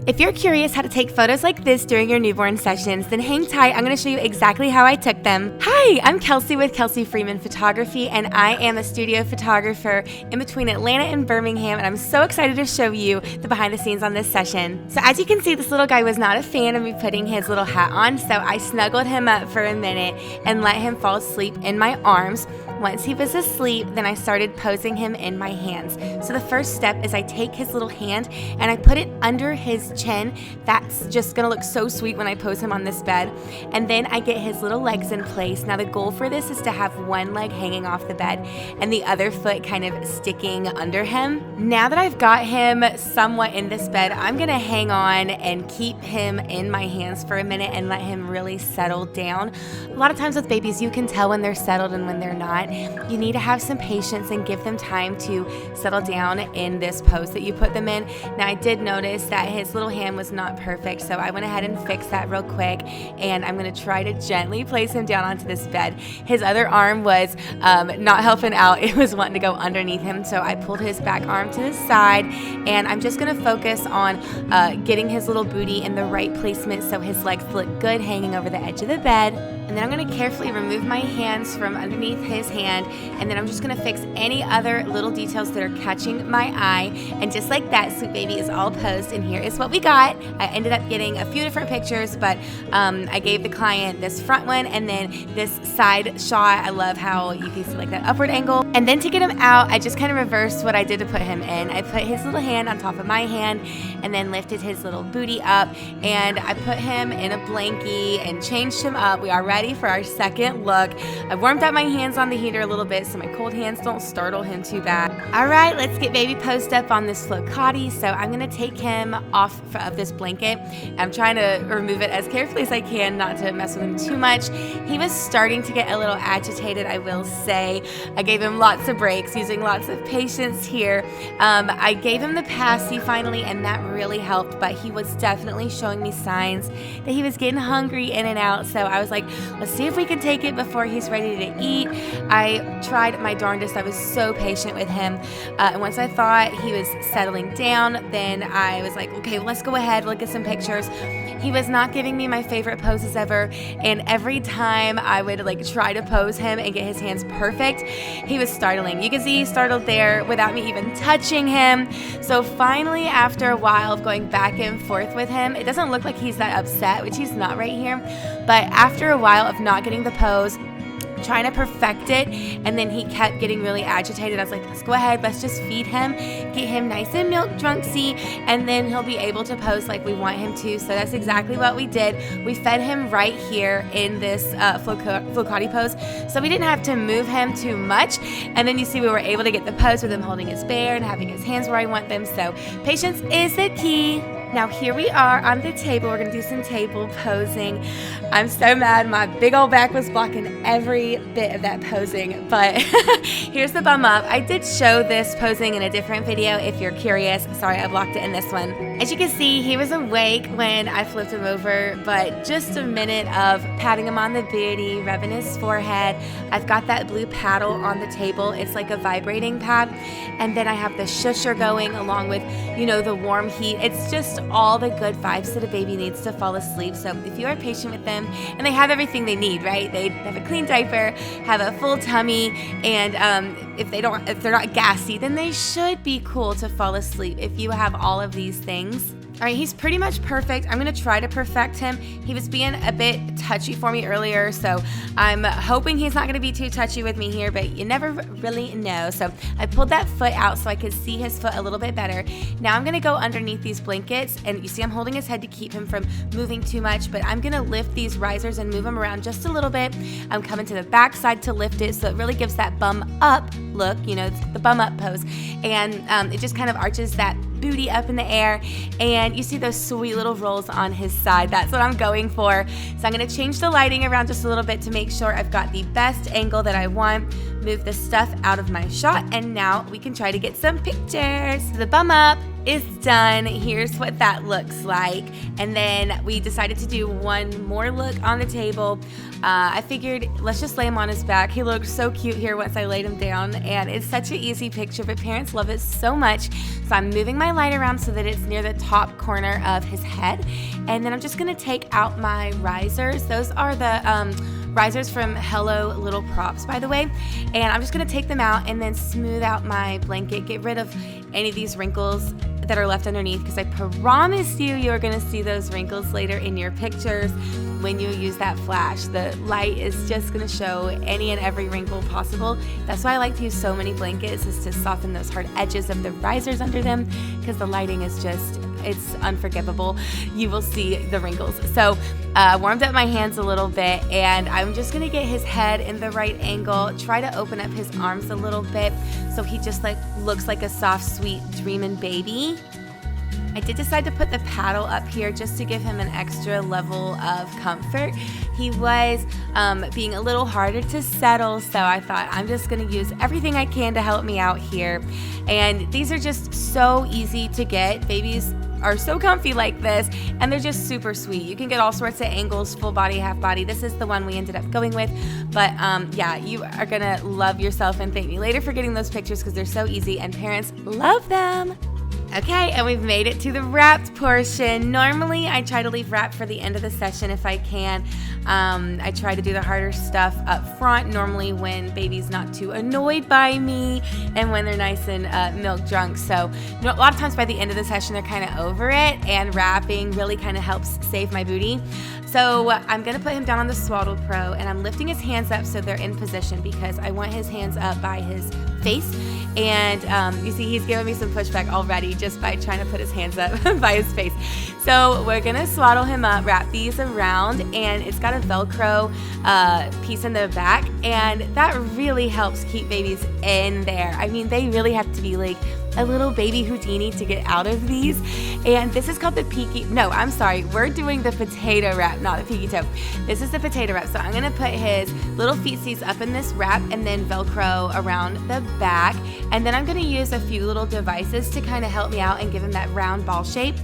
If you're curious how to take photos like this during your newborn sessions, then hang tight. I'm going to show you exactly how I took them. Hi, I'm Kelsey with Kelsey Freeman Photography, and I am a studio photographer in between Atlanta and Birmingham, and I'm so excited to show you the behind the scenes on this session. So as you can see, this little guy was not a fan of me putting his little hat on, so I snuggled him up for a minute and let him fall asleep in my arms. Once he was asleep, then I started posing him in my hands. So the first step is I take his little hand and I put it under his chin. That's just gonna look so sweet when I pose him on this bed. And then I get his little legs in place. Now the goal for this is to have one leg hanging off the bed and the other foot kind of sticking under him. Now that I've got him somewhat in this bed, I'm gonna hang on and keep him in my hands for a minute and let him really settle down. A lot of times with babies, you can tell when they're settled and when they're not. You need to have some patience and give them time to settle down in this pose that you put them in. Now I did notice that his little hand was not perfect, so I went ahead and fixed that real quick, and I'm going to try to gently place him down onto this bed. His other arm was not helping out. It was wanting to go underneath him, so I pulled his back arm to the side, and I'm just going to focus on getting his little booty in the right placement so his legs look good hanging over the edge of the bed. And then I'm going to carefully remove my hands from underneath his hand, and then I'm just going to fix any other little details that are catching my eye. And just like that, sweet baby is all posed, and here is what we got. I ended up getting a few different pictures, but I gave the client this front one and then this side shot. I love how you can see like that upward angle. And then to get him out, I just kind of reversed what I did to put him in. I put his little hand on top of my hand and then lifted his little booty up, and I put him in a blankie and changed him up. We are ready for our second look. I warmed up my hands on the heater a little bit so my cold hands don't startle him too bad. All right, let's get baby posed up on this flocati. So I'm gonna take him off of this blanket. I'm trying to remove it as carefully as I can, not to mess with him too much. He was starting to get a little agitated, I will say. I gave him lots of breaks, using lots of patience here. I gave him the passy finally, and that really helped, but he was definitely showing me signs that he was getting hungry in and out. So I was like, let's see if we can take it before he's ready to eat. I tried my darndest. I was so patient with him. And once I thought he was settling down, then I was like, okay, let's go ahead, look at some pictures. He was not giving me my favorite poses ever, and every time I would like try to pose him and get his hands perfect, he was startling. You can see he startled there without me even touching him. So finally, after a while of going back and forth with him, it doesn't look like he's that upset, which he's not right here, but after a while of not getting the pose, trying to perfect it, and then he kept getting really agitated. I was like, let's go ahead, let's just feed him, get him nice and milk drunksy, and then he'll be able to pose like we want him to. So that's exactly what we did. We fed him right here in this flocati pose, so we didn't have to move him too much. And then you see we were able to get the pose with him holding his bear and having his hands where I want them. So patience is the key. Now here we are on the table. We're gonna do some table posing. I'm so mad. My big old back was blocking every bit of that posing, but here's the bum up. I did show this posing in a different video if you're curious. Sorry, I blocked it in this one. As you can see, he was awake when I flipped him over, but just a minute of patting him on the booty, rubbing his forehead. I've got that blue paddle on the table. It's like a vibrating pad. And then I have the shusher going along with, you know, the warm heat. It's just all the good vibes that a baby needs to fall asleep. So if you are patient with them, and they have everything they need, right? They have a clean diaper, have a full tummy, and if they're not gassy, then they should be cool to fall asleep if you have all of these things. All right, he's pretty much perfect. I'm gonna try to perfect him. He was being a bit touchy for me earlier, so I'm hoping he's not gonna be too touchy with me here, but you never really know. So I pulled that foot out so I could see his foot a little bit better. Now I'm gonna go underneath these blankets, and you see I'm holding his head to keep him from moving too much, but I'm gonna lift these risers and move him around just a little bit. I'm coming to the back side to lift it, so it really gives that bum up look, you know, it's the bum up pose, and it just kind of arches that booty up in the air, and you see those sweet little rolls on his side. That's what I'm going for. So I'm gonna change the lighting around just a little bit to make sure I've got the best angle that I want. move the stuff out of my shot, and now we can try to get some pictures. The bum up is done. Here's what that looks like. And then we decided to do one more look on the table. I figured let's just lay him on his back. He looked so cute here once I laid him down, and it's such an easy picture, but parents love it so much. So I'm moving my light around so that it's near the top corner of his head. And then I'm just gonna take out my risers. Those are the risers from Hello Little Props, by the way. And I'm just gonna take them out and then smooth out my blanket, get rid of any of these wrinkles that are left underneath, because I promise you're gonna see those wrinkles later in your pictures when you use that flash. The light is just gonna show any and every wrinkle possible. That's why I like to use so many blankets, is to soften those hard edges of the risers under them, because the lighting is just, it's unforgivable. You will see the wrinkles. So warmed up my hands a little bit, and I'm just gonna get his head in the right angle, try to open up his arms a little bit so he just looks like a soft, sweet, dreaming baby. I did decide to put the paddle up here just to give him an extra level of comfort. He was being a little harder to settle, so I thought I'm just gonna use everything I can to help me out here. And these are just so easy to get. Babies are so comfy like this, and they're just super sweet. You can get all sorts of angles, full body, half body. This is the one we ended up going with, but yeah, you are gonna love yourself and thank me later for getting those pictures, because they're so easy and parents love them. Okay, and we've made it to the wrapped portion. Normally, I try to leave wrap for the end of the session if I can. I try to do the harder stuff up front, normally when baby's not too annoyed by me and when they're nice and milk drunk. So a lot of times by the end of the session, they're kind of over it, and wrapping really kind of helps save my booty. So I'm gonna put him down on the Swaddle Pro, and I'm lifting his hands up so they're in position, because I want his hands up by his face. And you see he's giving me some pushback already just by trying to put his hands up by his face. So we're gonna swaddle him up, wrap these around, and it's got a Velcro piece in the back, and that really helps keep babies in there. I mean, they really have to be like a little baby Houdini to get out of these. And this is called the Peeky. No, I'm sorry. We're doing the potato wrap, not the Peeky toe. This is the potato wrap. So I'm gonna put his little feetsies up in this wrap and then Velcro around the back. And then I'm gonna use a few little devices to kind of help me out and give him that round ball shape.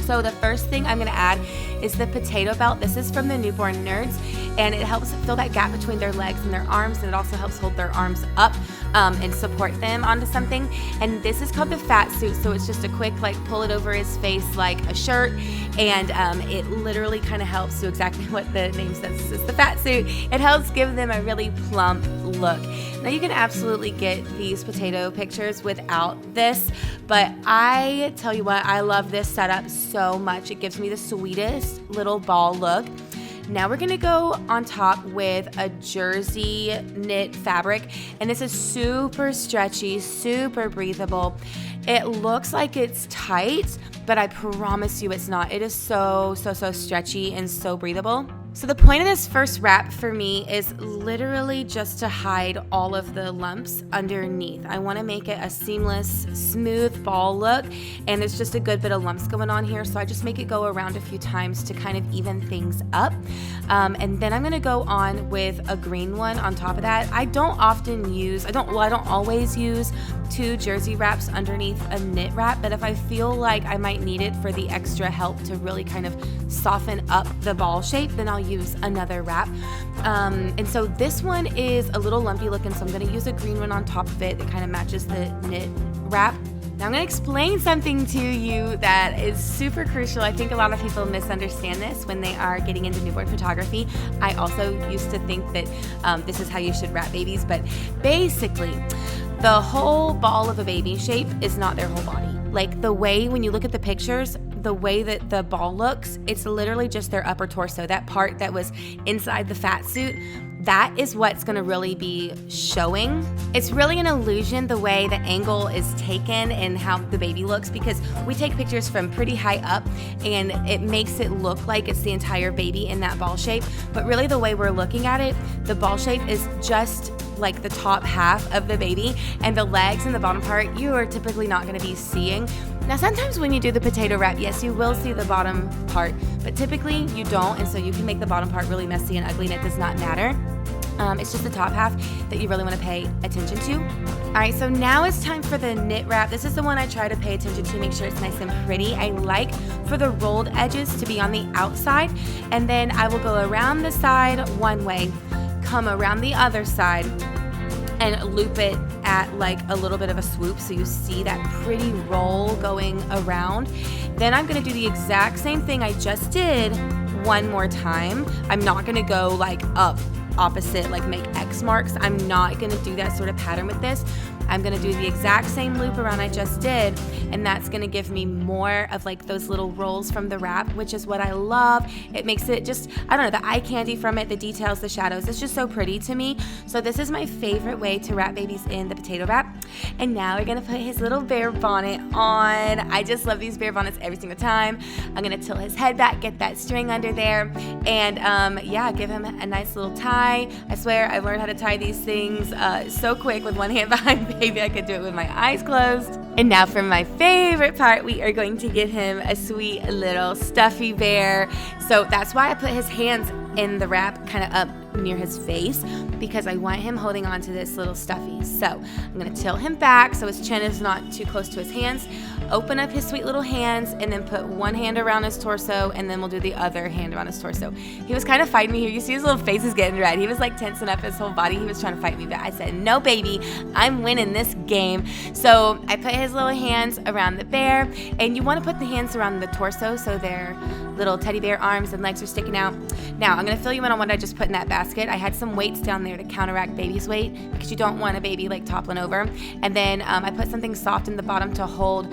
So the first thing I'm gonna add is the potato belt. This is from the Newborn Nerds, and it helps fill that gap between their legs and their arms, and it also helps hold their arms up and support them onto something. And this is called the fat suit, so it's just a quick pull it over his face like a shirt, and it literally kind of helps do exactly what the name says. This is the fat suit. It helps give them a really plump look. Now you can absolutely get these potato pictures without this, but I tell you what, I love this setup so much. It gives me the sweetest little ball look. Now we're gonna go on top with a jersey knit fabric, and this is super stretchy, super breathable. It looks like it's tight, but I promise you it's not. It is so stretchy and so breathable. So the point of this first wrap for me is literally just to hide all of the lumps underneath. I want to make it a seamless, smooth ball look, and there's just a good bit of lumps going on here, so I just make it go around a few times to kind of even things up. And then I'm going to go on with a green one on top of that. I don't always use 2 jersey wraps underneath a knit wrap, but if I feel like I might need it for the extra help to really kind of soften up the ball shape, then I'll use another wrap. And so this one is a little lumpy looking, so I'm going to use a green one on top of it that kind of matches the knit wrap. Now I'm going to explain something to you that is super crucial. I think a lot of people misunderstand this when they are getting into newborn photography. I also used to think that this is how you should wrap babies, but basically the whole ball of a baby shape is not their whole body. Like the way, when you look at the pictures, the way that the ball looks, it's literally just their upper torso. That part that was inside the fat suit, that is what's gonna really be showing. It's really an illusion the way the angle is taken and how the baby looks, because we take pictures from pretty high up and it makes it look like it's the entire baby in that ball shape. But really the way we're looking at it, the ball shape is just like the top half of the baby, and the legs and the bottom part you are typically not going to be seeing. Now sometimes when you do the potato wrap, yes, you will see the bottom part, but typically you don't, and so you can make the bottom part really messy and ugly, and it does not matter. It's just the top half that you really want to pay attention to. All right, so now it's time for the knit wrap. This is the one I try to pay attention to, make sure it's nice and pretty. I like for the rolled edges to be on the outside, and then I will go around the side one way, come around the other side, and loop it at like a little bit of a swoop so you see that pretty roll going around. Then I'm gonna do the exact same thing I just did one more time. I'm not gonna go like up opposite, like make X marks. I'm not gonna do that sort of pattern with this. I'm gonna do the exact same loop around I just did, and that's gonna give me more of like those little rolls from the wrap, which is what I love. It makes it just, I don't know, the eye candy from it, the details, the shadows, it's just so pretty to me. So this is my favorite way to wrap babies in the potato wrap. And now we're gonna put his little bear bonnet on. I just love these bear bonnets every single time. I'm gonna tilt his head back, get that string under there, and yeah, give him a nice little tie. I swear I've learned how to tie these things so quick with one hand behind baby. I could do it with my eyes closed. And now for my favorite part, we are going to get him a sweet little stuffy bear. So that's why I put his hands in the wrap kind of up near his face, because I want him holding on to this little stuffy. So I'm gonna tilt him back so his chin is not too close to his hands, open up his sweet little hands, and then put one hand around his torso, and then we'll do the other hand around his torso. He was kind of fighting me here. You see his little face is getting red. He was like tensing up his whole body. He was trying to fight me, but I said, no baby, I'm winning this game. So I put his little hands around the bear, and you want to put the hands around the torso so their little teddy bear arms and legs are sticking out. Now I'm gonna fill you in on what I just put in that basket. I had some weights down there to counteract baby's weight, because you don't want a baby like toppling over. And then I put something soft in the bottom to hold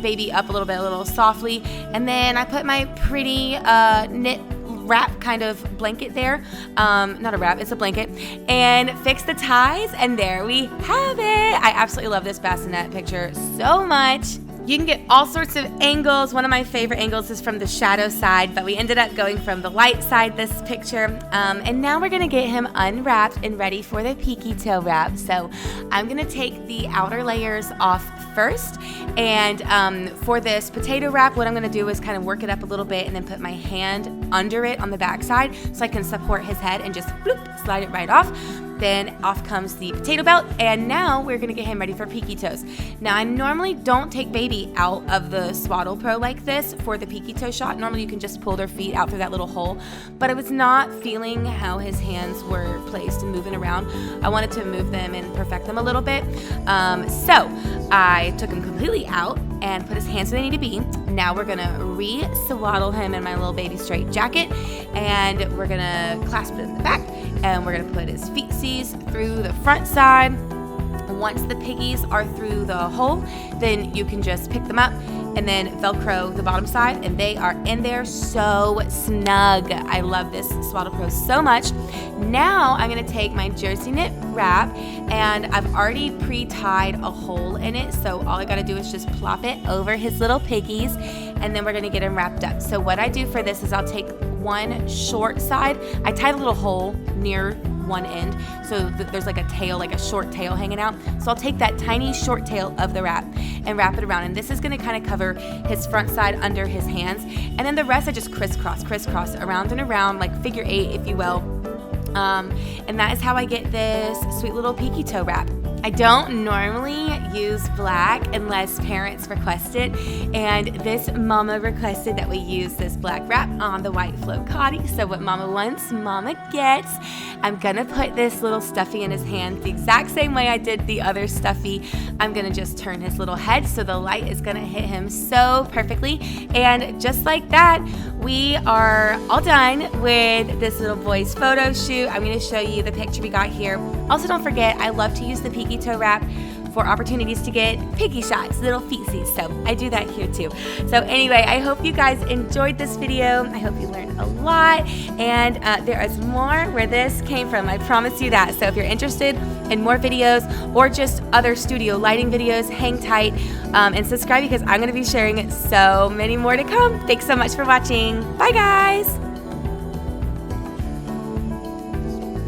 baby up a little softly. And then I put my pretty knit wrap kind of blanket there, not a wrap, it's a blanket, and fix the ties, and there we have it. I absolutely love this bassinet picture so much. You can get all sorts of angles. One of my favorite angles is from the shadow side, but we ended up going from the light side this picture. And now we're gonna get him unwrapped and ready for the peeky toe wrap. So I'm gonna take the outer layers off first. And for this potato wrap, what I'm gonna do is kind of work it up a little bit and then put my hand under it on the back side so I can support his head and just bloop, slide it right off. Then off comes the potato belt, and now we're gonna get him ready for peeky toes. Now I normally don't take baby out of the Swaddle Pro like this for the peeky toe shot. Normally you can just pull their feet out through that little hole, but I was not feeling how his hands were placed and moving around. I wanted to move them and perfect them a little bit. So I took him completely out and put his hands where they need to be. Now we're gonna re-swaddle him in my little baby straight jacket, and we're gonna clasp it in the back, and we're gonna put his feetsies through the front side. Once the piggies are through the hole, then you can just pick them up and then Velcro the bottom side, and they are in there so snug. I love this Swaddle Pro so much. Now I'm gonna take my jersey knit wrap, and I've already pre-tied a hole in it, so all I gotta do is just plop it over his little piggies, and then we're gonna get him wrapped up. So what I do for this is I'll take one short side, I tie the little hole near one end, so there's like a tail, like a short tail hanging out. So I'll take that tiny short tail of the wrap and wrap it around, and this is gonna kind of cover his front side under his hands, and then the rest I just crisscross around and around, like figure 8 if you will. And that is how I get this sweet little peeky toe wrap. I don't normally use black unless parents request it, and this mama requested that we use this black wrap on the white flow cotty. So what mama wants, mama gets. I'm gonna put this little stuffy in his hand the exact same way I did the other stuffy. I'm gonna just turn his little head so the light is gonna hit him so perfectly, and just like that, we are all done with this little boy's photo shoot. I'm gonna show you the picture we got here. Also, don't forget, I love to use the peeky toe wrap for opportunities to get piggy shots, little feetsies, so I do that here too. So anyway, I hope you guys enjoyed this video. I hope you learned a lot, and there is more where this came from, I promise you that. So if you're interested in more videos or just other studio lighting videos, hang tight and subscribe, because I'm going to be sharing so many more to come. Thanks so much for watching. Bye guys.